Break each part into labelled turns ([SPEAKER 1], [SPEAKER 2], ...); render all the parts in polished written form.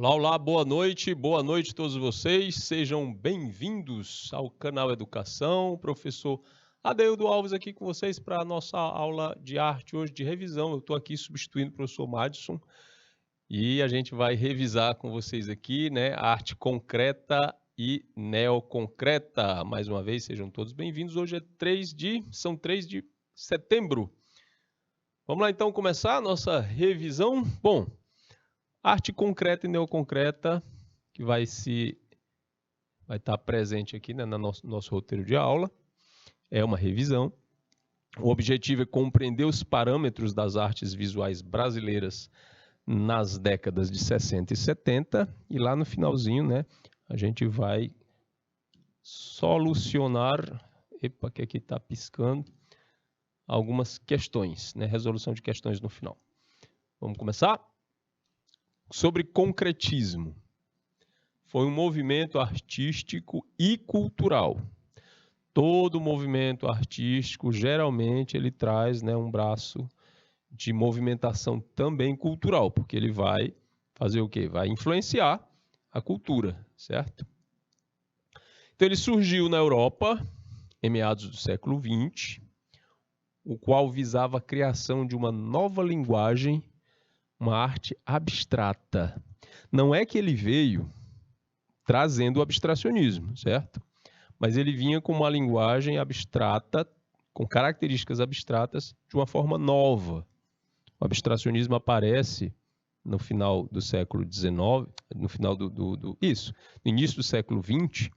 [SPEAKER 1] Olá, olá, boa noite a todos vocês. Sejam bem-vindos ao canal Educação. Professor Adeildo Alves aqui com vocês para a nossa aula de arte hoje de revisão. Eu estou aqui substituindo o professor Madison e a gente vai revisar com vocês aqui, né, arte concreta e neoconcreta. Mais uma vez, sejam todos bem-vindos. Hoje são 3 de setembro. Vamos lá então começar a nossa revisão. Bom, arte concreta e neoconcreta, que vai estar presente aqui, né, no nosso roteiro de aula. É uma revisão. O objetivo é compreender os parâmetros das artes visuais brasileiras nas décadas de 60 e 70. E lá no finalzinho, né, a gente vai solucionar... Epa, que aqui está piscando. Algumas questões, né, resolução de questões no final. Vamos começar? Sobre concretismo. Foi um movimento artístico e cultural. Todo movimento artístico, geralmente, ele traz, né, um braço de movimentação também cultural, porque ele vai fazer o quê? Vai influenciar a cultura, certo? Então, ele surgiu na Europa, em meados do século XX, o qual visava a criação de uma nova linguagem, uma arte abstrata. Não é que ele veio trazendo o abstracionismo, certo? Mas ele vinha com uma linguagem abstrata, com características abstratas, de uma forma nova. O abstracionismo aparece no final do século XIX, no final no início do século XX,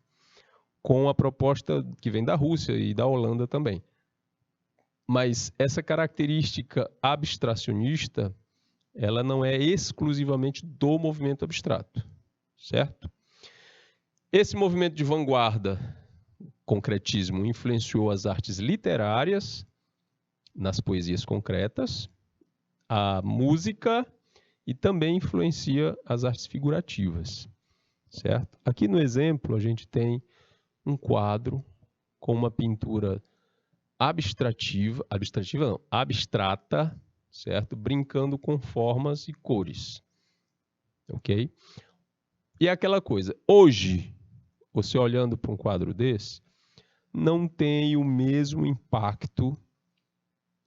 [SPEAKER 1] com a proposta que vem da Rússia e da Holanda também. Mas essa característica abstracionista, ela não é exclusivamente do movimento abstrato, certo? Esse movimento de vanguarda, concretismo, influenciou as artes literárias, nas poesias concretas, a música e também influencia as artes figurativas, certo? Aqui no exemplo a gente tem um quadro com uma pintura abstrata, certo? Brincando com formas e cores, ok? E é aquela coisa, hoje, você olhando para um quadro desse, não tem o mesmo impacto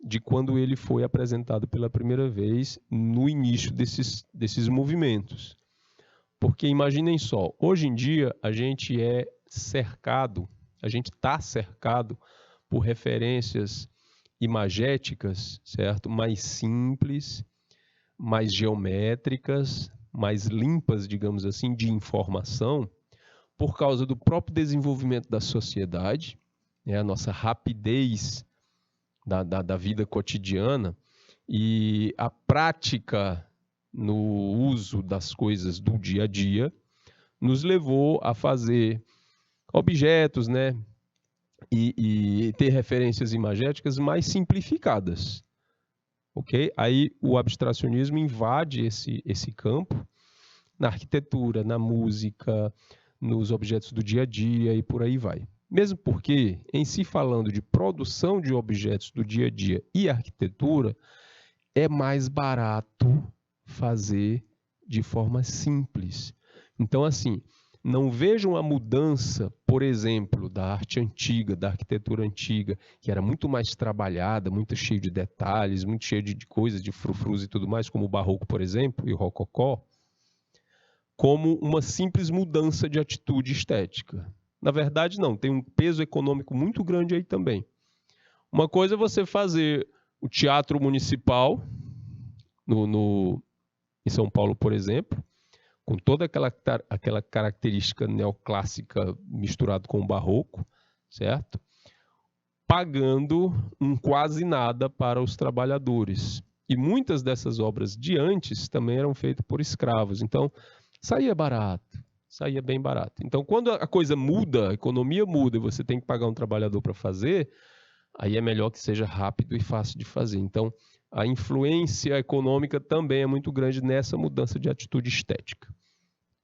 [SPEAKER 1] de quando ele foi apresentado pela primeira vez no início desses movimentos. Porque imaginem só, hoje em dia a gente está cercado por referências imagéticas, certo? Mais simples, mais geométricas, mais limpas, digamos assim, de informação, por causa do próprio desenvolvimento da sociedade, né? A nossa rapidez da vida cotidiana e a prática no uso das coisas do dia a dia nos levou a fazer objetos, né? E ter referências imagéticas mais simplificadas, ok? Aí o abstracionismo invade esse campo na arquitetura, na música, nos objetos do dia a dia e por aí vai. Mesmo porque, em si falando de produção de objetos do dia a dia e arquitetura, é mais barato fazer de forma simples. Então, assim, não vejam a mudança, por exemplo, da arte antiga, da arquitetura antiga, que era muito mais trabalhada, muito cheio de detalhes, muito cheio de coisas, de frufrus e tudo mais, como o barroco, por exemplo, e o rococó, como uma simples mudança de atitude estética. Na verdade, não, tem um peso econômico muito grande aí também. Uma coisa é você fazer o teatro municipal, em São Paulo, por exemplo, com toda aquela característica neoclássica misturado com o barroco, certo? Pagando um quase nada para os trabalhadores. E muitas dessas obras de antes também eram feitas por escravos. Então, saía barato, saía bem barato. Então, quando a coisa muda, a economia muda e você tem que pagar um trabalhador para fazer, aí é melhor que seja rápido e fácil de fazer. Então, a influência econômica também é muito grande nessa mudança de atitude estética,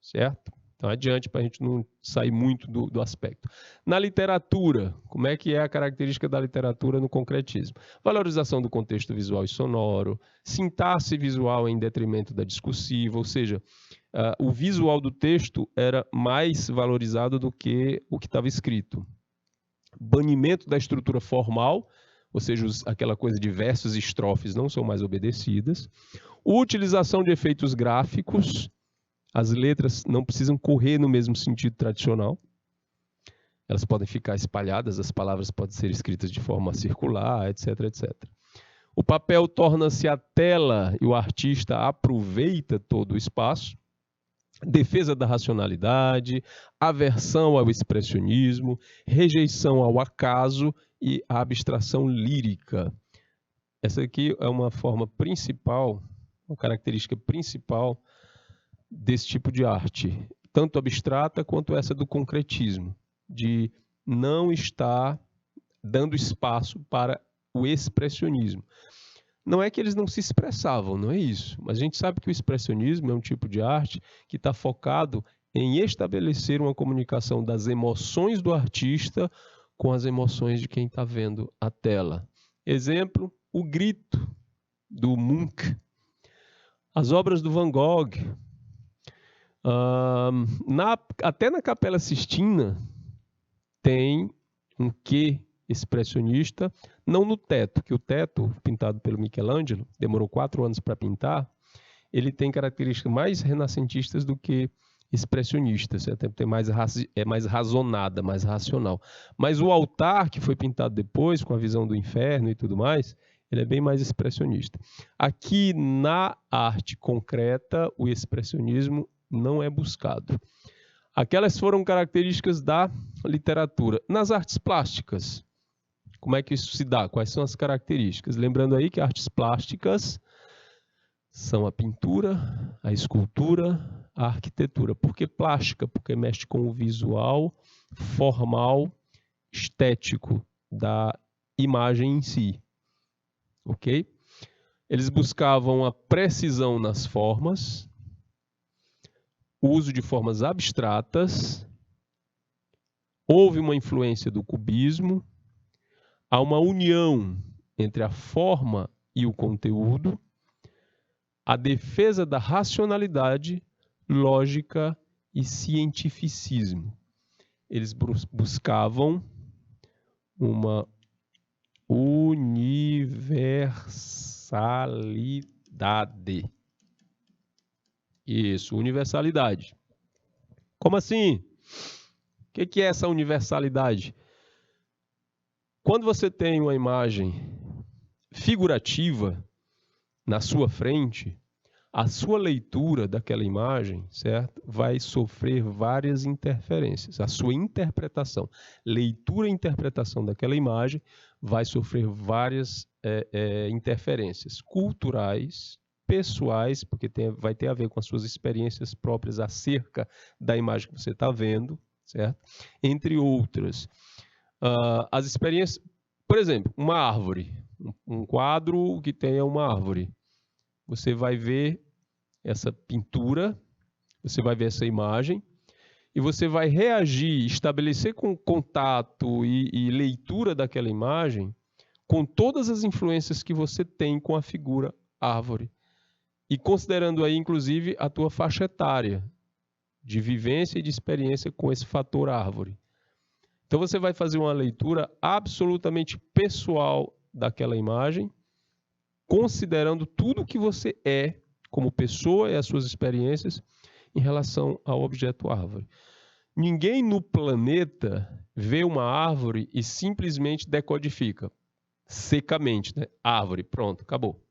[SPEAKER 1] certo? Então, adiante, para a gente não sair muito do aspecto. Na literatura, como é que é a característica da literatura no concretismo? Valorização do contexto visual e sonoro, sintaxe visual em detrimento da discursiva, ou seja, o visual do texto era mais valorizado do que o que estava escrito. Banimento da estrutura formal, ou seja, aquela coisa de versos e estrofes não são mais obedecidas. Utilização de efeitos gráficos, as letras não precisam correr no mesmo sentido tradicional. Elas podem ficar espalhadas, as palavras podem ser escritas de forma circular, etc, etc. O papel torna-se a tela e o artista aproveita todo o espaço. Defesa da racionalidade, aversão ao expressionismo, rejeição ao acaso e a abstração lírica. Essa aqui é uma forma principal, uma característica principal desse tipo de arte, tanto abstrata quanto essa do concretismo, de não estar dando espaço para o expressionismo. Não é que eles não se expressavam, não é isso, mas a gente sabe que o expressionismo é um tipo de arte que está focado em estabelecer uma comunicação das emoções do artista com as emoções de quem está vendo a tela. Exemplo, o Grito, do Munch, as obras do Van Gogh. Até na Capela Sistina tem um quê expressionista, não no teto, que o teto, pintado pelo Michelangelo, demorou 4 anos para pintar, ele tem características mais renascentistas do que expressionistas, é mais razonada, mais racional. Mas o altar, que foi pintado depois, com a visão do inferno e tudo mais, ele é bem mais expressionista. Aqui, na arte concreta, o expressionismo não é buscado. Aquelas foram características da literatura. Nas artes plásticas, como é que isso se dá? Quais são as características? Lembrando aí que artes plásticas são a pintura, a escultura, a arquitetura. Por que plástica? Porque mexe com o visual, formal, estético da imagem em si. Ok? Eles buscavam a precisão nas formas, o uso de formas abstratas, houve uma influência do cubismo, há uma união entre a forma e o conteúdo, a defesa da racionalidade, lógica e cientificismo. Eles buscavam uma universalidade. Isso, universalidade. Como assim? O que é essa universalidade? Quando você tem uma imagem figurativa na sua frente, a sua leitura daquela imagem, certo, vai sofrer várias interferências. A sua interpretação, leitura e interpretação daquela imagem vai sofrer várias interferências culturais, pessoais, porque vai ter a ver com as suas experiências próprias acerca da imagem que você está vendo, certo? Entre outras. As experiências, por exemplo, uma árvore, um quadro que tenha uma árvore. Você vai ver essa pintura, você vai ver essa imagem, e você vai reagir, estabelecer contato e leitura daquela imagem com todas as influências que você tem com a figura árvore. E considerando aí, inclusive, a tua faixa etária de vivência e de experiência com esse fator árvore. Então você vai fazer uma leitura absolutamente pessoal daquela imagem, considerando tudo que você é como pessoa e as suas experiências em relação ao objeto árvore. Ninguém no planeta vê uma árvore e simplesmente decodifica secamente, né? Árvore, pronto, acabou.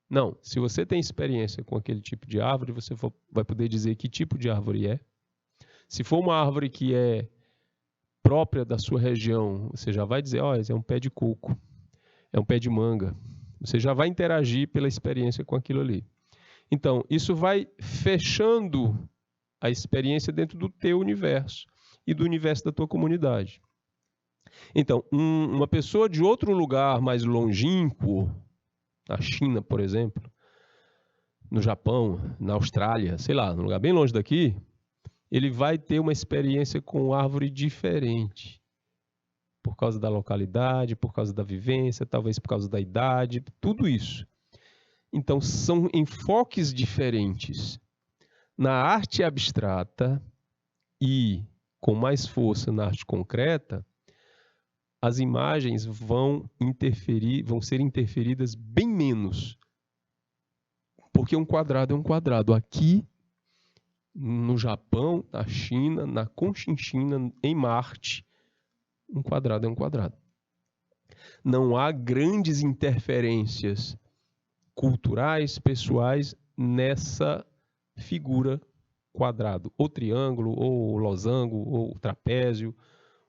[SPEAKER 1] Não, se você tem experiência com aquele tipo de árvore, você vai poder dizer que tipo de árvore é. Se for uma árvore que é própria da sua região, você já vai dizer, esse é um pé de coco, é um pé de manga. Você já vai interagir pela experiência com aquilo ali. Então, isso vai fechando a experiência dentro do teu universo e do universo da tua comunidade. Então, uma pessoa de outro lugar mais longínquo, na China, por exemplo, no Japão, na Austrália, sei lá, num lugar bem longe daqui, ele vai ter uma experiência com árvore diferente. Por causa da localidade, por causa da vivência, talvez por causa da idade, tudo isso. Então, são enfoques diferentes. Na arte abstrata e com mais força na arte concreta, as imagens vão ser interferidas bem menos. Porque um quadrado é um quadrado. Aqui, no Japão, na China, na Conchinchina, em Marte, um quadrado é um quadrado. Não há grandes interferências culturais, pessoais, nessa figura quadrado, ou triângulo, ou losango, ou trapézio,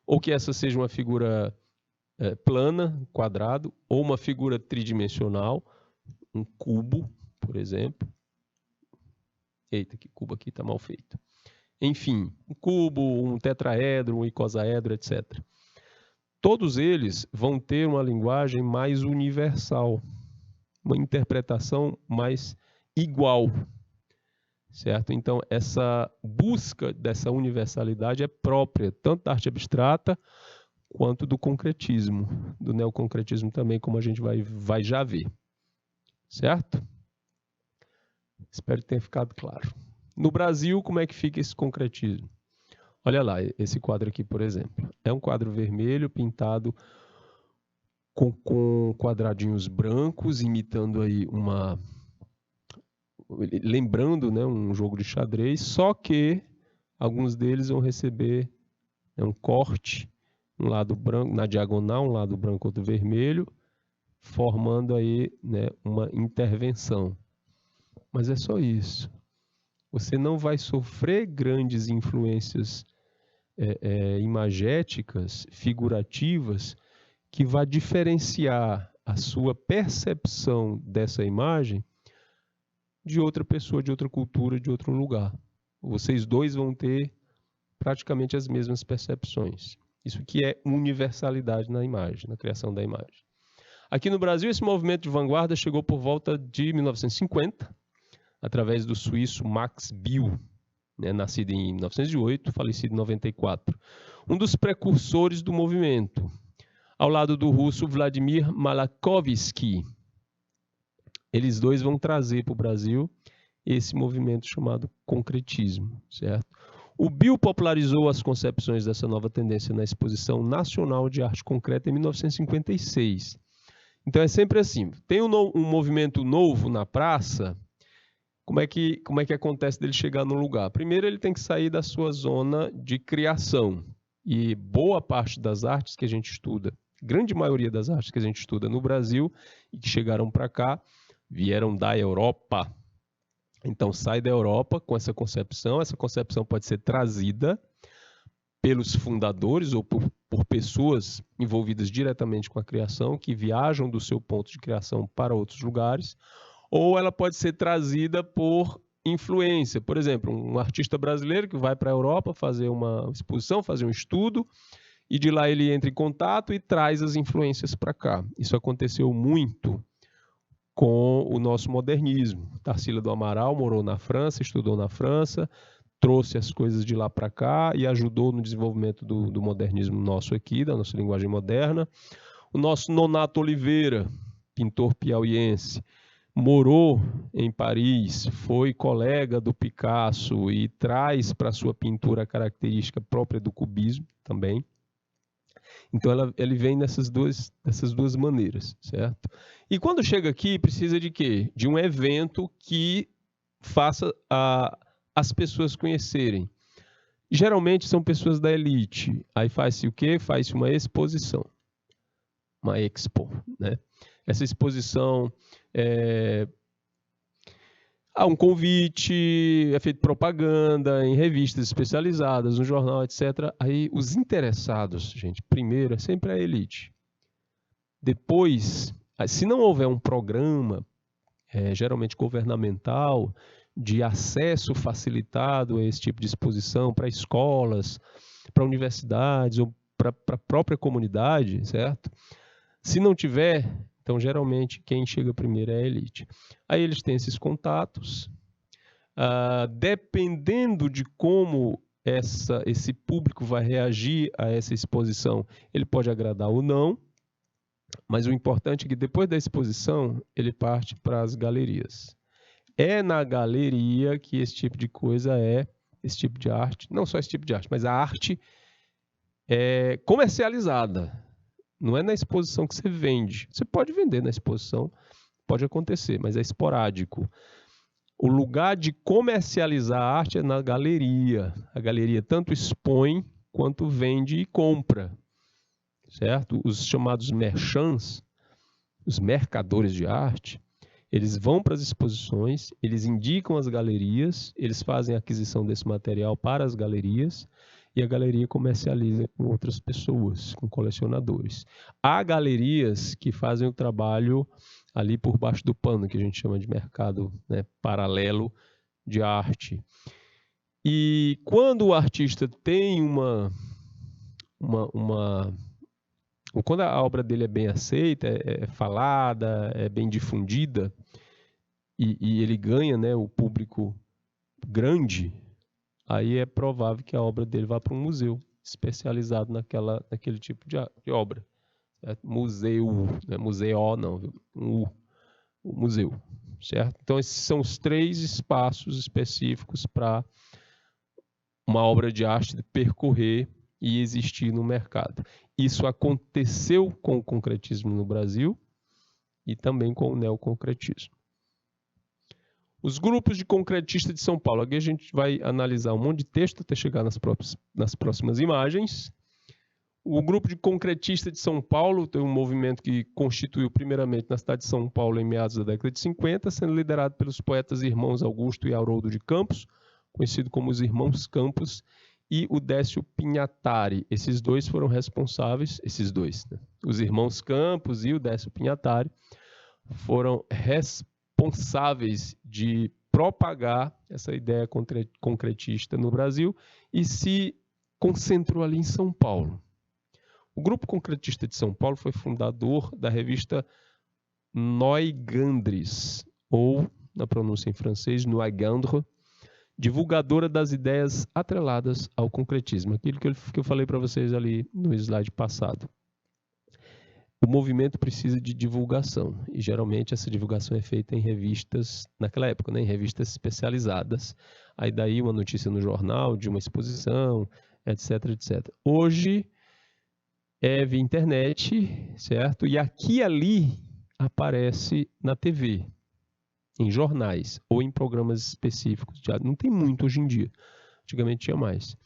[SPEAKER 1] ou que essa seja uma figura plana, quadrado, ou uma figura tridimensional, um cubo, por exemplo. Eita, que cubo aqui está mal feito. Enfim, um cubo, um tetraedro, um icosaedro, etc. Todos eles vão ter uma linguagem mais universal, uma interpretação mais igual, certo? Então, essa busca dessa universalidade é própria, tanto da arte abstrata quanto do concretismo, do neoconcretismo também, como a gente vai já ver, certo? Espero que tenha ficado claro. No Brasil, como é que fica esse concretismo? Olha lá, esse quadro aqui, por exemplo. É um quadro vermelho pintado com quadradinhos brancos, imitando aí lembrando, né, um jogo de xadrez, só que alguns deles vão receber um corte, um lado branco, na diagonal, um lado branco, outro vermelho, formando aí, né, uma intervenção. Mas é só isso. Você não vai sofrer grandes influências imagéticas, figurativas, que vai diferenciar a sua percepção dessa imagem de outra pessoa, de outra cultura, de outro lugar. Vocês dois vão ter praticamente as mesmas percepções. Isso que é universalidade na imagem, na criação da imagem. Aqui no Brasil, esse movimento de vanguarda chegou por volta de 1950, através do suíço Max Biel, né, nascido em 1908, falecido em 94. Um dos precursores do movimento, ao lado do russo Vladimir Malakovsky. Eles dois vão trazer para o Brasil esse movimento chamado concretismo, certo? O Biel popularizou as concepções dessa nova tendência na Exposição Nacional de Arte Concreta em 1956. Então é sempre assim, tem um movimento novo na praça, como é que acontece dele chegar no lugar? Primeiro ele tem que sair da sua zona de criação. E boa parte das artes que a gente estuda, grande maioria das artes que a gente estuda no Brasil e que chegaram para cá, vieram da Europa. Então sai da Europa com essa concepção pode ser trazida pelos fundadores ou por pessoas envolvidas diretamente com a criação, que viajam do seu ponto de criação para outros lugares, ou ela pode ser trazida por influência. Por exemplo, um artista brasileiro que vai para a Europa fazer uma exposição, fazer um estudo, e de lá ele entra em contato e traz as influências para cá. Isso aconteceu muito com o nosso modernismo. Tarsila do Amaral morou na França, estudou na França, trouxe as coisas de lá para cá e ajudou no desenvolvimento do modernismo nosso aqui, da nossa linguagem moderna. O nosso Nonato Oliveira, pintor piauiense, morou em Paris, foi colega do Picasso e traz para sua pintura a característica própria do cubismo também. Então ele vem dessas duas maneiras, certo? E quando chega aqui, precisa de quê? De um evento que faça as pessoas conhecerem. Geralmente são pessoas da elite. Aí faz-se o quê? Faz-se uma exposição, uma expo, né? Essa exposição há um convite, é feito propaganda em revistas especializadas, no jornal, etc. Aí os interessados, gente, primeiro é sempre a elite. Depois, se não houver um programa, geralmente governamental, de acesso facilitado a esse tipo de exposição para escolas, para universidades ou para a própria comunidade, certo? Se não tiver, então geralmente quem chega primeiro é a elite. Aí eles têm esses contatos. Dependendo de como esse público vai reagir a essa exposição. Ele pode agradar ou não, mas o importante é que depois da exposição ele parte para as galerias. É na galeria que esse tipo de coisa esse tipo de arte, não só esse tipo de arte, mas a arte é comercializada. Não é na exposição que você vende. Você pode vender na exposição, pode acontecer, mas é esporádico. O lugar de comercializar a arte é na galeria. A galeria tanto expõe quanto vende e compra, certo? Os chamados merchants, os mercadores de arte, eles vão para as exposições, eles indicam as galerias, eles fazem a aquisição desse material para as galerias e a galeria comercializa com outras pessoas, com colecionadores. Há galerias que fazem o trabalho ali por baixo do pano, que a gente chama de mercado, né, paralelo de arte. E quando o artista tem quando a obra dele é bem aceita, é falada, é bem difundida, e ele ganha, né, o público grande, aí é provável que a obra dele vá para um museu especializado naquele tipo de obra. Certo? Museu, não é museu não, viu? O museu, certo? Então esses são os 3 espaços específicos para uma obra de arte percorrer e existir no mercado. Isso aconteceu com o concretismo no Brasil e também com o neoconcretismo. Os grupos de concretistas de São Paulo. Aqui a gente vai analisar um monte de texto até chegar nas próximas imagens. O grupo de concretistas de São Paulo tem um movimento que constituiu primeiramente na cidade de São Paulo em meados da década de 50, sendo liderado pelos poetas irmãos Augusto e Haroldo de Campos, conhecido como os Irmãos Campos, e o Décio Pinhatari. Esses dois foram responsáveis, né? Os Irmãos Campos e o Décio Pinhatari foram responsáveis de propagar essa ideia concretista no Brasil e se concentrou ali em São Paulo. O Grupo Concretista de São Paulo foi fundador da revista Noigandres, ou, na pronúncia em francês, Noigandre, divulgadora das ideias atreladas ao concretismo, aquilo que eu falei para vocês ali no slide passado. O movimento precisa de divulgação, e geralmente essa divulgação é feita em revistas, naquela época, né, em revistas especializadas. Aí daí uma notícia no jornal, de uma exposição, etc, etc. Hoje é via internet, certo? E aqui e ali aparece na TV, em jornais ou em programas específicos. Já não tem muito hoje em dia. Antigamente tinha mais.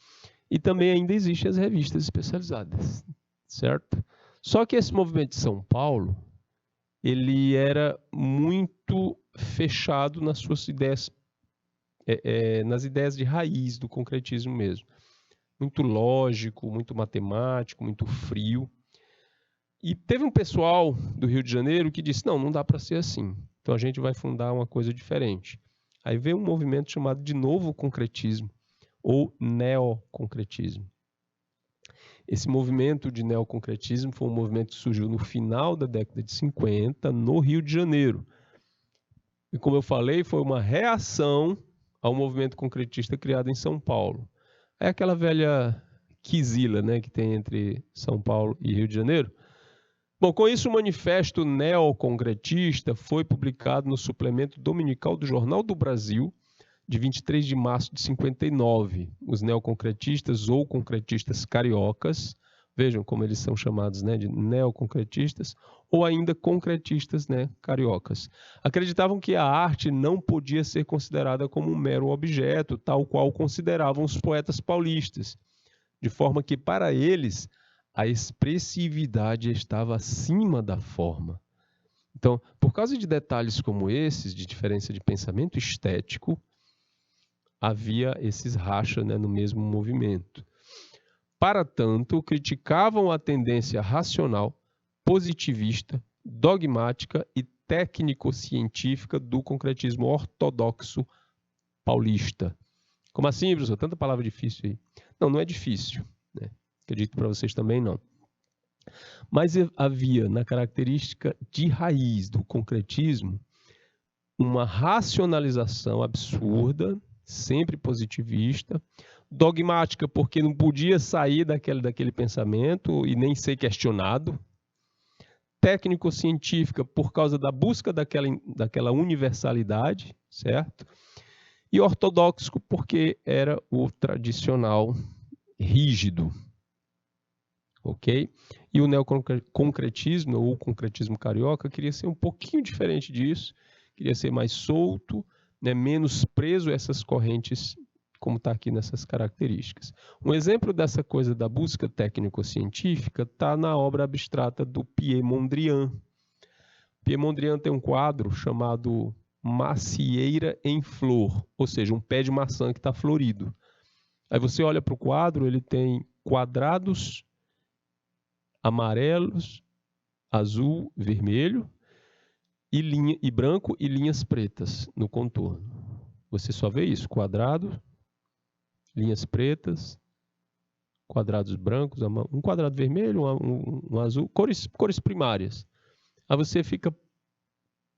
[SPEAKER 1] E também ainda existem as revistas especializadas, certo? Só que esse movimento de São Paulo, ele era muito fechado nas suas ideias, nas ideias de raiz do concretismo mesmo. Muito lógico, muito matemático, muito frio. E teve um pessoal do Rio de Janeiro que disse, não dá para ser assim. Então a gente vai fundar uma coisa diferente. Aí veio um movimento chamado de novo concretismo, ou neoconcretismo. Esse movimento de neoconcretismo foi um movimento que surgiu no final da década de 50, no Rio de Janeiro. E como eu falei, foi uma reação ao movimento concretista criado em São Paulo. É aquela velha quizila, né, que tem entre São Paulo e Rio de Janeiro. Bom, com isso o manifesto neoconcretista foi publicado no suplemento dominical do Jornal do Brasil, de 23 de março de 59. Os neoconcretistas ou concretistas cariocas, vejam como eles são chamados, né, de neoconcretistas, ou ainda concretistas, né, cariocas. Acreditavam que a arte não podia ser considerada como um mero objeto, tal qual consideravam os poetas paulistas, de forma que, para eles, a expressividade estava acima da forma. Então, por causa de detalhes como esses, de diferença de pensamento estético, havia esses rachas, né, no mesmo movimento. Para tanto, criticavam a tendência racional, positivista, dogmática e técnico-científica do concretismo ortodoxo paulista. Como assim, professor? Tanta palavra difícil aí. Não é difícil, né? Acredito para vocês também não. Mas havia na característica de raiz do concretismo uma racionalização absurda, sempre positivista, Dogmática, porque não podia sair daquele pensamento e nem ser questionado. Técnico-científica, por causa da busca daquela universalidade, certo? E ortodoxo, porque era o tradicional rígido, ok? E o neoconcretismo, ou o concretismo carioca, queria ser um pouquinho diferente disso, queria ser mais solto, né, menos preso a essas correntes, como está aqui nessas características. Um exemplo dessa coisa da busca técnico-científica está na obra abstrata do Pierre Mondrian. Pierre Mondrian tem um quadro chamado Macieira em Flor, ou seja, um pé de maçã que está florido. Aí você olha para o quadro, ele tem quadrados amarelos, azul, vermelho e branco e linhas pretas no contorno. Você só vê isso, quadrado, linhas pretas, quadrados brancos, um quadrado vermelho, um azul, cores primárias. Aí você fica,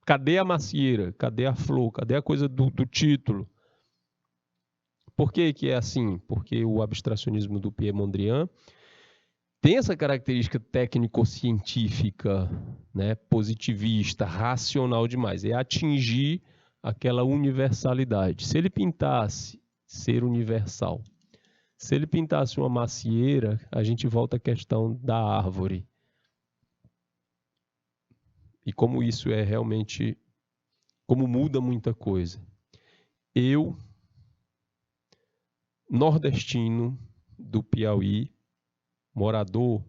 [SPEAKER 1] cadê a macieira? Cadê a flor? Cadê a coisa do título? Por que é assim? Porque o abstracionismo do Pierre Mondrian tem essa característica técnico-científica, né, positivista, racional demais. É atingir aquela universalidade. Se ele pintasse ser universal, se ele pintasse uma macieira, a gente volta à questão da árvore. E como isso é realmente, como muda muita coisa. Eu, nordestino do Piauí, morador,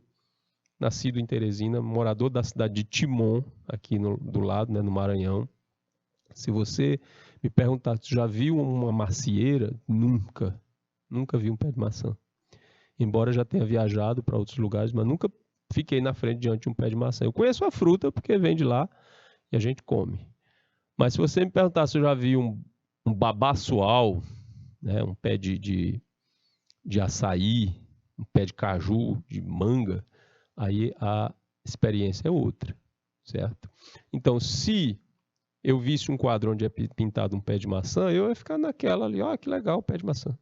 [SPEAKER 1] nascido em Teresina, morador da cidade de Timon, aqui do lado, né, no Maranhão. Se você me perguntar se já viu uma macieira, nunca vi um pé de maçã. Embora já tenha viajado para outros lugares, mas nunca fiquei na frente diante de um pé de maçã. Eu conheço a fruta porque vem de lá e a gente come. Mas se você me perguntar se eu já vi um babaçoal, né, um pé de açaí, um pé de caju, de manga, aí a experiência é outra, certo? Então, se eu visse um quadro onde é pintado um pé de maçã, eu ia ficar naquela ali, ó, que legal, pé de maçã.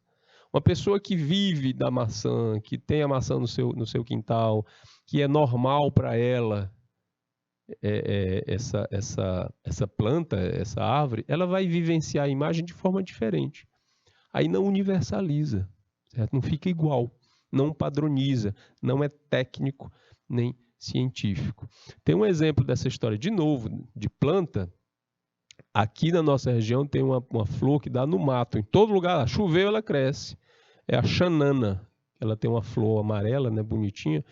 [SPEAKER 1] Uma pessoa que vive da maçã, que tem a maçã no seu quintal, que é normal para ela essa planta, essa árvore, ela vai vivenciar a imagem de forma diferente. Aí não universaliza, certo? Não fica igual, não padroniza, não é técnico nem científico. Tem um exemplo dessa história, de novo, de planta. Aqui na nossa região tem uma flor que dá no mato, em todo lugar, choveu, ela cresce. É a xanana. Ela tem uma flor amarela, né, bonitinha,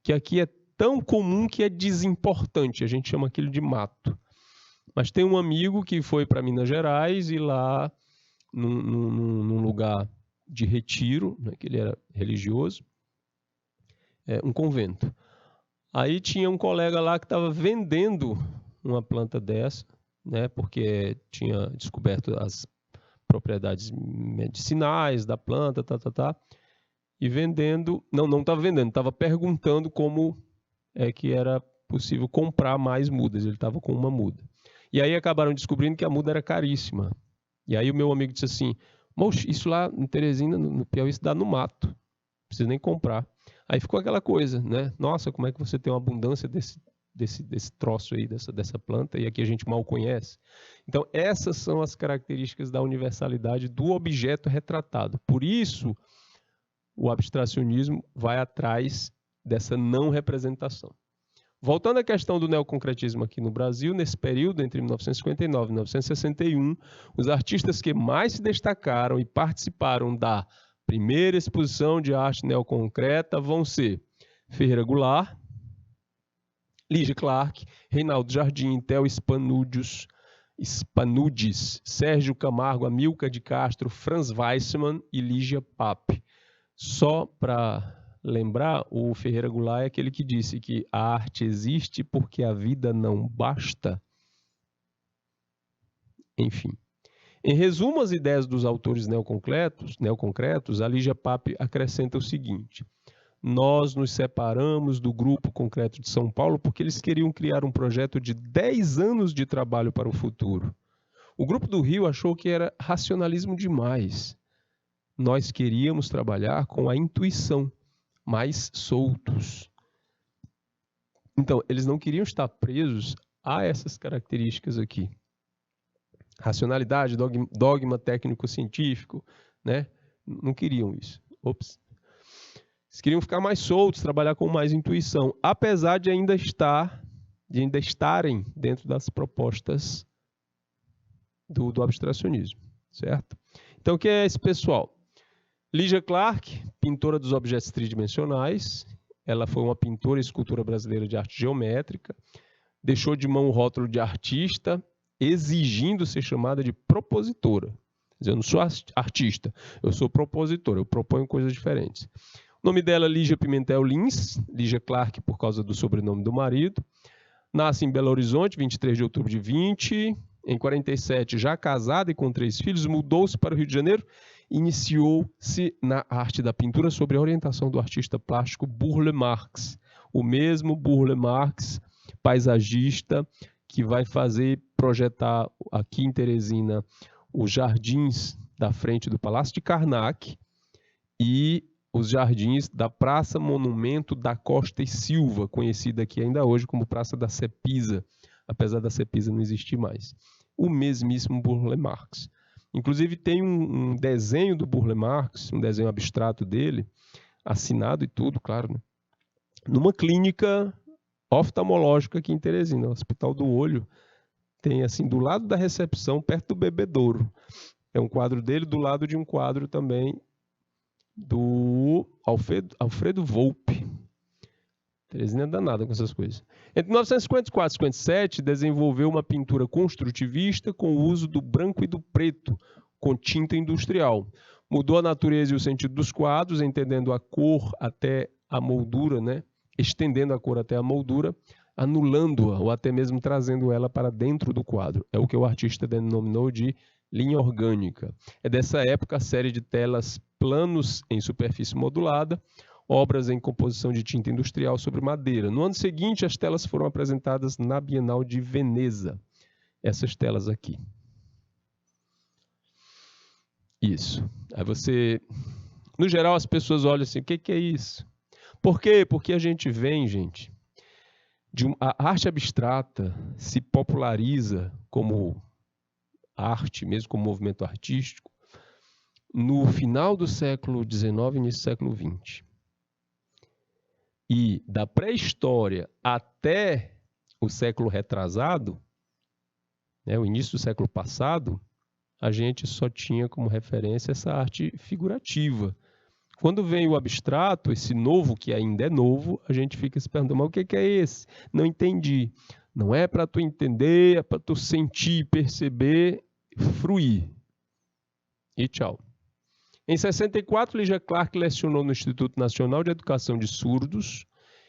[SPEAKER 1] que aqui é tão comum que é desimportante, a gente chama aquilo de mato. Mas tem um amigo que foi para Minas Gerais e lá, num lugar de retiro, né, que ele era religioso, um convento. Aí tinha um colega lá que estava vendendo uma planta dessa, né, porque tinha descoberto as propriedades medicinais da planta, e vendendo, não estava vendendo, estava perguntando como é que era possível comprar mais mudas, ele estava com uma muda. E aí acabaram descobrindo que a muda era caríssima. E aí o meu amigo disse assim, moxe, isso lá em Teresina, no Piauí, isso dá no mato, não precisa nem comprar. Aí ficou aquela coisa, né? Nossa, como é que você tem uma abundância desse troço aí, dessa planta, e aqui a gente mal conhece. Então, essas são as características da universalidade do objeto retratado. Por isso, o abstracionismo vai atrás dessa não representação. Voltando à questão do neoconcretismo aqui no Brasil, nesse período, entre 1959 e 1961, os artistas que mais se destacaram e participaram da primeira exposição de arte neoconcreta vão ser Ferreira Goulart, Lígia Clark, Reinaldo Jardim, Theo Spanudes, Sérgio Camargo, Amilcar de Castro, Franz Weissmann e Lígia Pape. Só para lembrar, o Ferreira Goulart é aquele que disse que a arte existe porque a vida não basta. Enfim. Em resumo, as ideias dos autores neoconcretos, a Lígia Pape acrescenta o seguinte: nós nos separamos do Grupo Concreto de São Paulo porque eles queriam criar um projeto de 10 anos de trabalho para o futuro. O Grupo do Rio achou que era racionalismo demais. nós queríamos trabalhar com a intuição, mais soltos. Então, eles não queriam estar presos a essas características aqui. Racionalidade, dogma técnico-científico, né? Não queriam isso. Ops. Eles queriam ficar mais soltos, trabalhar com mais intuição, apesar de ainda estarem dentro das propostas do abstracionismo, certo? Então, quem é esse pessoal? Lygia Clark, pintora dos objetos tridimensionais. Ela foi uma pintora e escultora brasileira de arte geométrica. Deixou de mão o rótulo de artista, exigindo ser chamada de propositora. Quer dizer, eu não sou artista, eu sou propositora, eu proponho coisas diferentes. O nome dela é Lígia Pimentel Lins, Lygia Clark por causa do sobrenome do marido. Nasce em Belo Horizonte, 23 de outubro de 20. Em 47, já casada e com 3 filhos, mudou-se para o Rio de Janeiro. Iniciou-se na arte da pintura sob a orientação do artista plástico Burle Marx. O mesmo Burle Marx, paisagista, que vai projetar aqui em Teresina os jardins da frente do Palácio de Karnak e os jardins da Praça Monumento da Costa e Silva, conhecida aqui ainda hoje como Praça da Cepisa, apesar da Cepisa não existir mais. O mesmíssimo Burle Marx. Inclusive tem um desenho do Burle Marx, um desenho abstrato dele, assinado e tudo, claro, né? Numa clínica oftalmológica aqui em Teresina, o Hospital do Olho, tem assim, do lado da recepção, perto do bebedouro. É um quadro dele, do lado de um quadro também do Alfredo Volpi. Teresina é danada com essas coisas. Entre 1954 e 1957, desenvolveu uma pintura construtivista com o uso do branco e do preto, com tinta industrial. Mudou a natureza e o sentido dos quadros, entendendo a cor até a moldura, né? Estendendo a cor até a moldura, anulando-a ou até mesmo trazendo ela para dentro do quadro. É o que o artista denominou de linha orgânica. É dessa época a série de telas planos em superfície modulada, obras em composição de tinta industrial sobre madeira. No ano seguinte, as telas foram apresentadas na Bienal de Veneza. Essas telas aqui. Isso. Aí você... No geral, as pessoas olham assim, o que é isso? Por quê? Porque a gente vem, gente, a arte abstrata se populariza como arte, mesmo como movimento artístico, no final do século XIX e início do século XX. E da pré-história até o século retrasado, né, o início do século passado, a gente só tinha como referência essa arte figurativa. Quando vem o abstrato, esse novo que ainda é novo, a gente fica se perguntando, mas o que é esse? Não entendi. Não é para tu entender, é para tu sentir, perceber, fruir. E tchau. Em 64, Lygia Clark lecionou no Instituto Nacional de Educação de Surdos.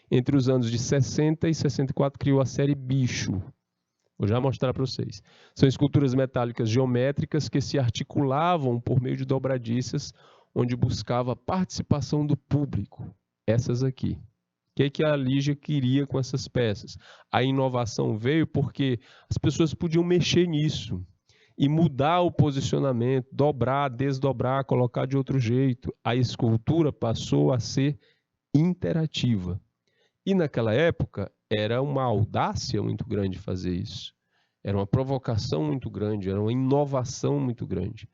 [SPEAKER 1] Entre os anos de 60 e 64, criou a série Bicho. Vou já mostrar para vocês. São esculturas metálicas geométricas que se articulavam por meio de dobradiças, onde buscava a participação do público. Essas aqui. O que a Lygia queria com essas peças? A inovação veio porque as pessoas podiam mexer nisso e mudar o posicionamento, dobrar, desdobrar, colocar de outro jeito. A escultura passou a ser interativa. E naquela época era uma audácia muito grande fazer isso. Era uma provocação muito grande, era uma inovação muito grande.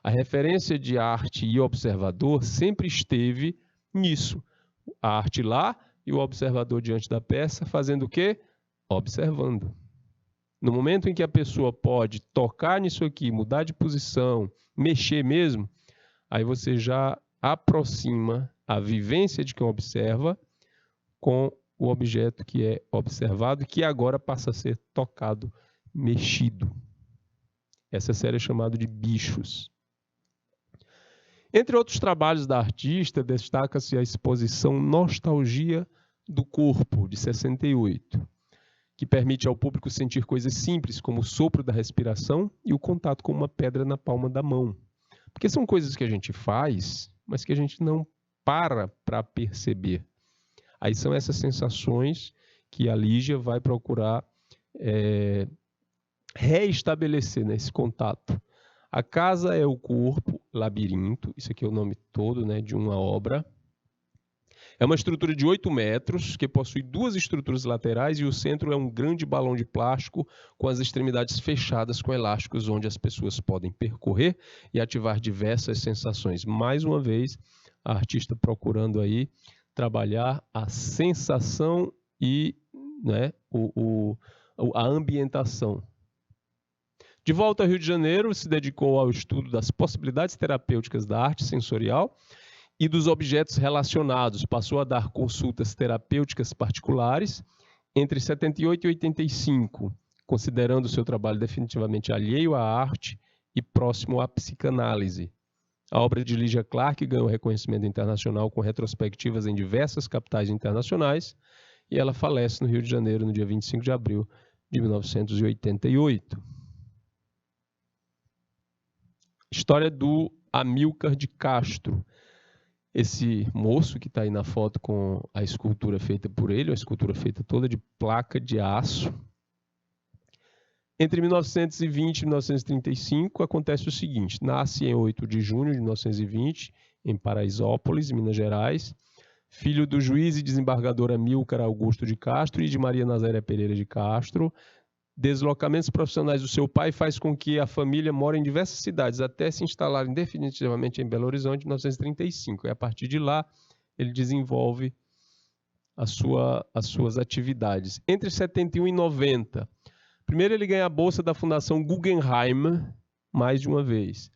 [SPEAKER 1] A referência de arte e observador sempre esteve nisso. A arte lá e o observador diante da peça fazendo o quê? Observando. No momento em que a pessoa pode tocar nisso aqui, mudar de posição, mexer mesmo, aí você já aproxima a vivência de quem observa com o objeto que é observado, que agora passa a ser tocado, mexido. Essa série é chamada de Bichos. Entre outros trabalhos da artista, destaca-se a exposição Nostalgia do Corpo, de 68, que permite ao público sentir coisas simples, como o sopro da respiração e o contato com uma pedra na palma da mão. Porque são coisas que a gente faz, mas que a gente não para perceber. Aí são essas sensações que a Lygia vai procurar reestabelecer, né, esse contato. A casa é o corpo, labirinto, isso aqui é o nome todo, né, de uma obra. É uma estrutura de 8 metros, que possui 2 estruturas laterais e o centro é um grande balão de plástico com as extremidades fechadas com elásticos, onde as pessoas podem percorrer e ativar diversas sensações. Mais uma vez, a artista procurando aí trabalhar a sensação e, né, a ambientação. De volta ao Rio de Janeiro, se dedicou ao estudo das possibilidades terapêuticas da arte sensorial e dos objetos relacionados. Passou a dar consultas terapêuticas particulares entre 78 e 85, considerando seu trabalho definitivamente alheio à arte e próximo à psicanálise. A obra de Lígia Clark ganhou reconhecimento internacional com retrospectivas em diversas capitais internacionais e ela falece no Rio de Janeiro no dia 25 de abril de 1988. História do Amílcar de Castro. Esse moço que está aí na foto com a escultura feita por ele, uma escultura feita toda de placa de aço. Entre 1920 e 1935 acontece o seguinte: nasce em 8 de junho de 1920, em Paraisópolis, Minas Gerais, filho do juiz e desembargador Amílcar Augusto de Castro e de Maria Nazéria Pereira de Castro. Deslocamentos profissionais do seu pai faz com que a família more em diversas cidades, até se instalarem definitivamente em Belo Horizonte em 1935. E a partir de lá, ele desenvolve as suas atividades. Entre 71 e 90, primeiro ele ganha a bolsa da Fundação Guggenheim, mais de uma vez.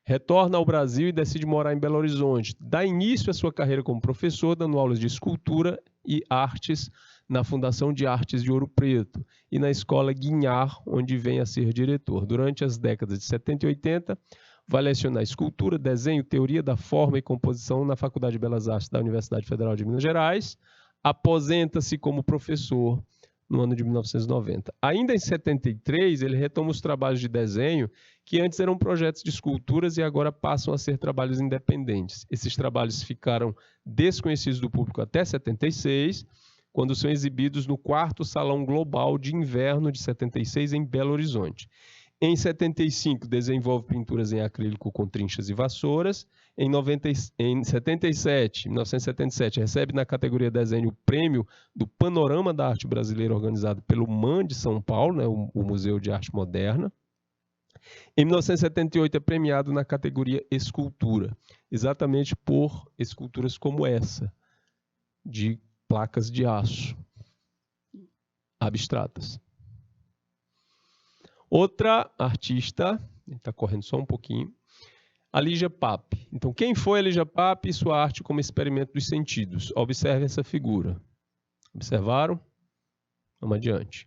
[SPEAKER 1] Retorna ao Brasil e decide morar em Belo Horizonte. Dá início à sua carreira como professor, dando aulas de escultura e artes na Fundação de Artes de Ouro Preto e na Escola Guignard, onde vem a ser diretor. Durante as décadas de 70 e 80, vai lecionar escultura, desenho, teoria da forma e composição na Faculdade de Belas Artes da Universidade Federal de Minas Gerais. Aposenta-se como professor no ano de 1990. Ainda em 73, ele retoma os trabalhos de desenho, que antes eram projetos de esculturas e agora passam a ser trabalhos independentes. Esses trabalhos ficaram desconhecidos do público até 76, quando são exibidos no 4º Salão Global de Inverno de 76, em Belo Horizonte. Em 75, desenvolve pinturas em acrílico com trinchas e vassouras. Em 1977, recebe na categoria desenho o prêmio do Panorama da Arte Brasileira, organizado pelo MAN de São Paulo, né, o Museu de Arte Moderna. Em 1978, é premiado na categoria Escultura, exatamente por esculturas como essa, de placas de aço abstratas. Outra artista, está correndo só um pouquinho, a Lígia Pape. Então, quem foi a Lígia Pape e sua arte como experimento dos sentidos? Observe essa figura. Observaram? Vamos adiante.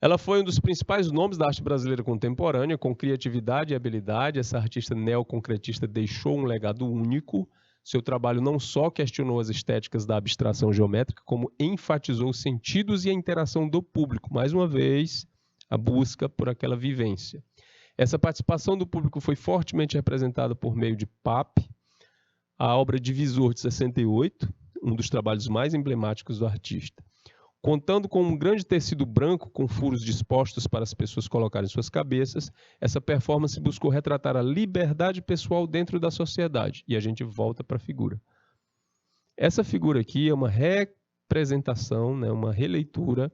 [SPEAKER 1] Ela foi um dos principais nomes da arte brasileira contemporânea, com criatividade e habilidade. Essa artista neoconcretista deixou um legado único. Seu trabalho não só questionou as estéticas da abstração geométrica, como enfatizou os sentidos e a interação do público. Mais uma vez, a busca por aquela vivência. Essa participação do público foi fortemente representada por meio de Pape, a obra Divisor de 68, um dos trabalhos mais emblemáticos do artista. Contando com um grande tecido branco com furos dispostos para as pessoas colocarem suas cabeças, essa performance buscou retratar a liberdade pessoal dentro da sociedade. E a gente volta para a figura. Essa figura aqui é uma representação, né, uma releitura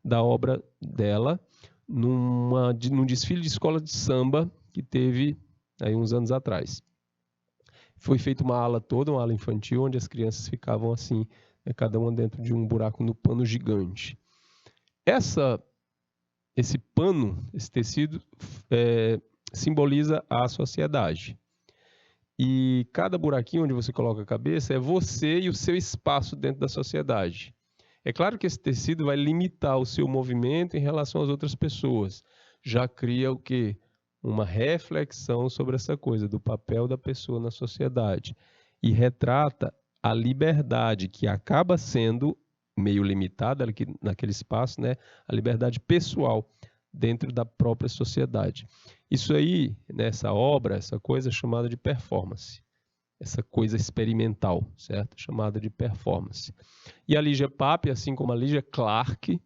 [SPEAKER 1] da obra dela num desfile de escola de samba que teve aí uns anos atrás. Foi feita uma ala toda, uma ala infantil, onde as crianças ficavam assim, cada uma dentro de um buraco no pano gigante. Esse pano, esse tecido, simboliza a sociedade. E cada buraquinho onde você coloca a cabeça é você e o seu espaço dentro da sociedade. É claro que esse tecido vai limitar o seu movimento em relação às outras pessoas. Já cria o quê? Uma reflexão sobre essa coisa, do papel da pessoa na sociedade. E retrata a liberdade, que acaba sendo meio limitada naquele espaço, né? A liberdade pessoal dentro da própria sociedade. Isso aí, nessa obra, essa coisa é chamada de performance. Essa coisa experimental, certo? Chamada de performance. E a Lígia Pape, assim como a Lígia Clark,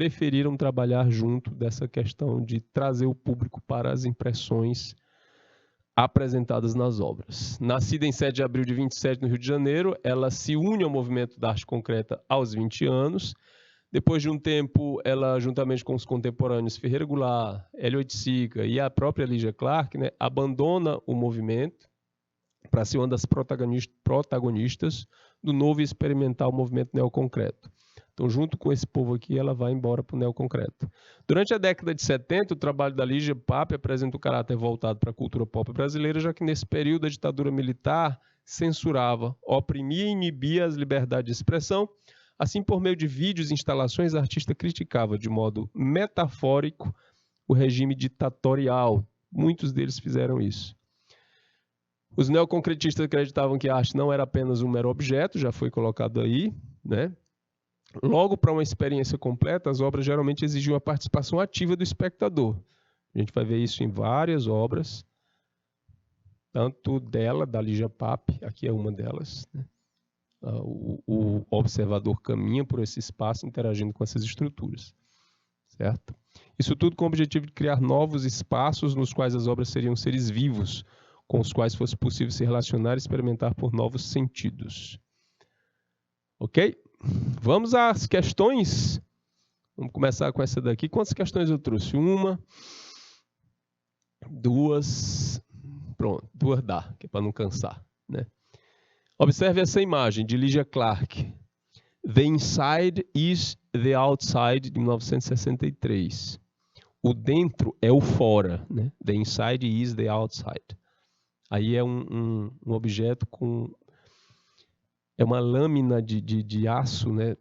[SPEAKER 1] preferiram trabalhar junto dessa questão de trazer o público para as impressões apresentadas nas obras. Nascida em 7 de abril de 27 no Rio de Janeiro, ela se une ao movimento da arte concreta aos 20 anos. Depois de um tempo, ela, juntamente com os contemporâneos Ferreira Goulart, Hélio Oiticica e a própria Lígia Clark, né, abandona o movimento para ser uma das protagonistas do novo e experimental movimento neoconcreto. Então, junto com esse povo aqui, ela vai embora para o neoconcreto. Durante a década de 70, o trabalho da Lígia Pape apresenta um caráter voltado para a cultura pop brasileira, já que nesse período a ditadura militar censurava, oprimia e inibia as liberdades de expressão. Assim, por meio de vídeos e instalações, a artista criticava de modo metafórico o regime ditatorial. Muitos deles fizeram isso. Os neoconcretistas acreditavam que a arte não era apenas um mero objeto, já foi colocado aí, né? Logo, para uma experiência completa, as obras geralmente exigiam a participação ativa do espectador. A gente vai ver isso em várias obras, tanto dela, da Lígia Pape, aqui é uma delas, né? O observador caminha por esse espaço interagindo com essas estruturas, certo? Isso tudo com o objetivo de criar novos espaços nos quais as obras seriam seres vivos, com os quais fosse possível se relacionar e experimentar por novos sentidos. Ok? Vamos às questões. Vamos começar com essa daqui. Quantas questões eu trouxe? Uma, duas. Pronto, duas dá, que é para não cansar, né? Observe essa imagem de Lígia Clark. The Inside is the Outside, de 1963. O dentro é o fora, né? The Inside is the Outside. Aí é um objeto com... É uma lâmina de aço, né,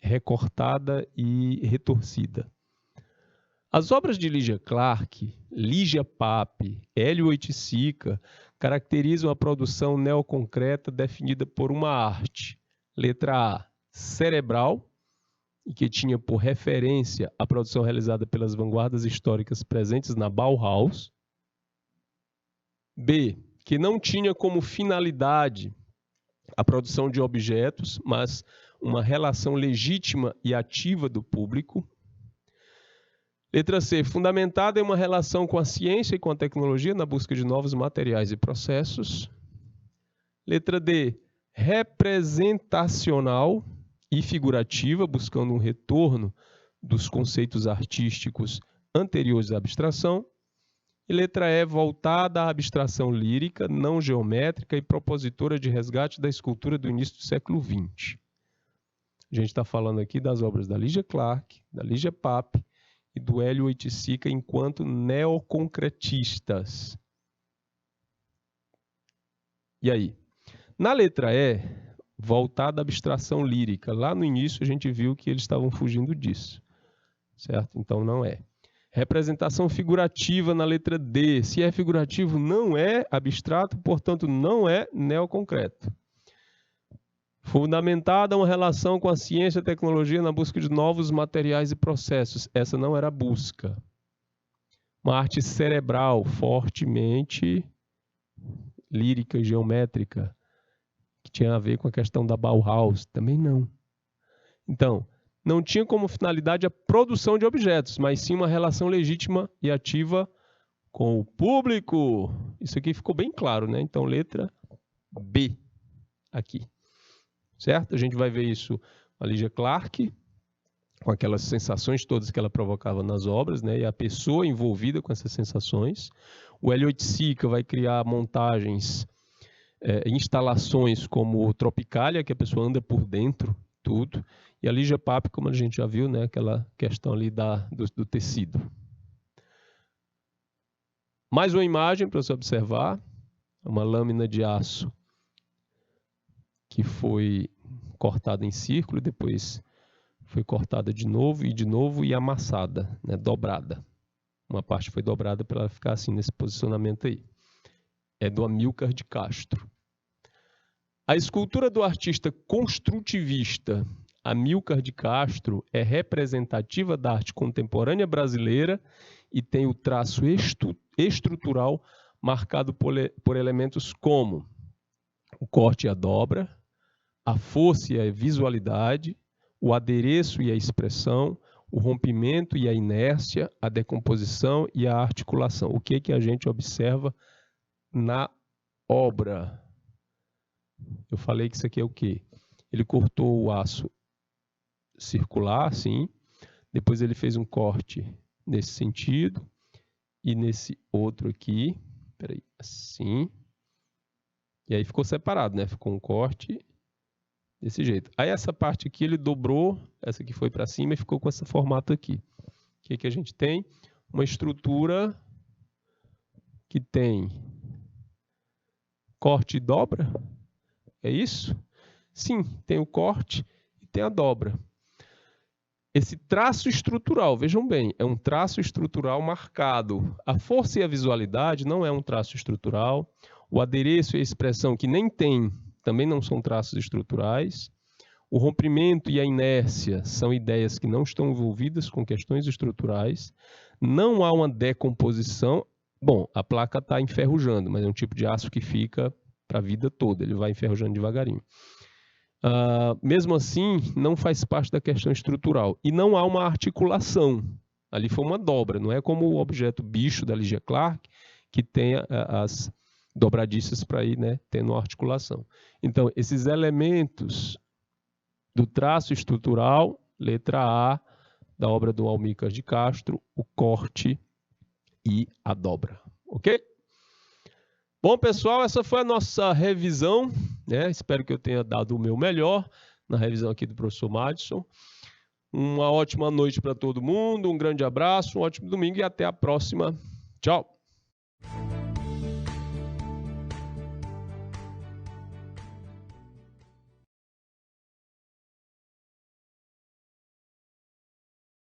[SPEAKER 1] recortada e retorcida. As obras de Lígia Clark, Lígia Pape, Hélio Oiticica caracterizam a produção neoconcreta definida por uma arte, letra A, cerebral, e que tinha por referência a produção realizada pelas vanguardas históricas presentes na Bauhaus. B, que não tinha como finalidade a produção de objetos, mas uma relação legítima e ativa do público. Letra C, fundamentada em uma relação com a ciência e com a tecnologia na busca de novos materiais e processos. Letra D, representacional e figurativa, buscando um retorno dos conceitos artísticos anteriores à abstração. E letra E, voltada à abstração lírica, não geométrica e propositora de resgate da escultura do início do século XX. A gente está falando aqui das obras da Lígia Clark, da Lígia Pape e do Hélio Oiticica enquanto neoconcretistas. E aí? Na letra E, voltada à abstração lírica, lá no início a gente viu que eles estavam fugindo disso, certo? Então não é. Representação figurativa na letra D. Se é figurativo, não é abstrato, portanto, não é neoconcreto. Fundamentada uma relação com a ciência e a tecnologia na busca de novos materiais e processos. Essa não era a busca. Uma arte cerebral, fortemente lírica e geométrica, que tinha a ver com a questão da Bauhaus. Também não. Então, não tinha como finalidade a produção de objetos, mas sim uma relação legítima e ativa com o público. Isso aqui ficou bem claro, né? Então, letra B aqui. Certo? A gente vai ver isso a Lígia Clark, com aquelas sensações todas que ela provocava nas obras, né? E a pessoa envolvida com essas sensações. O Hélio Oiticica vai criar montagens, instalações como Tropicália, que a pessoa anda por dentro, tudo. E a Lígia Pape, como a gente já viu, né, aquela questão ali do tecido. Mais uma imagem para você observar. Uma lâmina de aço que foi cortada em círculo, depois foi cortada de novo e amassada, né, dobrada. Uma parte foi dobrada para ela ficar assim nesse posicionamento aí. É do Amílcar de Castro. A escultura do artista construtivista Amílcar de Castro é representativa da arte contemporânea brasileira e tem o traço estrutural marcado por elementos como o corte e a dobra, a força e a visualidade, o adereço e a expressão, o rompimento e a inércia, a decomposição e a articulação. O que que a gente observa na obra? Eu falei que isso aqui é o quê? Ele cortou o aço circular, sim. Depois ele fez um corte nesse sentido e nesse outro aqui. Peraí, assim. E aí ficou separado, né? Ficou um corte desse jeito. Aí essa parte aqui ele dobrou, essa aqui foi para cima e ficou com esse formato aqui. O que que a gente tem? Uma estrutura que tem corte e dobra. É isso? Sim, tem o corte e tem a dobra. Esse traço estrutural, vejam bem, é um traço estrutural marcado. A força e a visualidade não é um traço estrutural. O adereço e a expressão, que nem tem, também não são traços estruturais. O rompimento e a inércia são ideias que não estão envolvidas com questões estruturais. Não há uma decomposição. Bom, a placa está enferrujando, mas é um tipo de aço que fica para a vida toda. Ele vai enferrujando devagarinho. Mesmo assim, não faz parte da questão estrutural. E não há uma articulação. Ali foi uma dobra. Não é como o objeto bicho da Lygia Clark, que tem as dobradiças para ir, né, tendo uma articulação. Então, esses elementos do traço estrutural, letra A, da obra do Almícar de Castro, o corte e a dobra. Ok? Bom, pessoal, essa foi a nossa revisão, né? Espero que eu tenha dado o meu melhor na revisão aqui do professor Madison. Uma ótima noite para todo mundo, um grande abraço, um ótimo domingo e até a próxima. Tchau!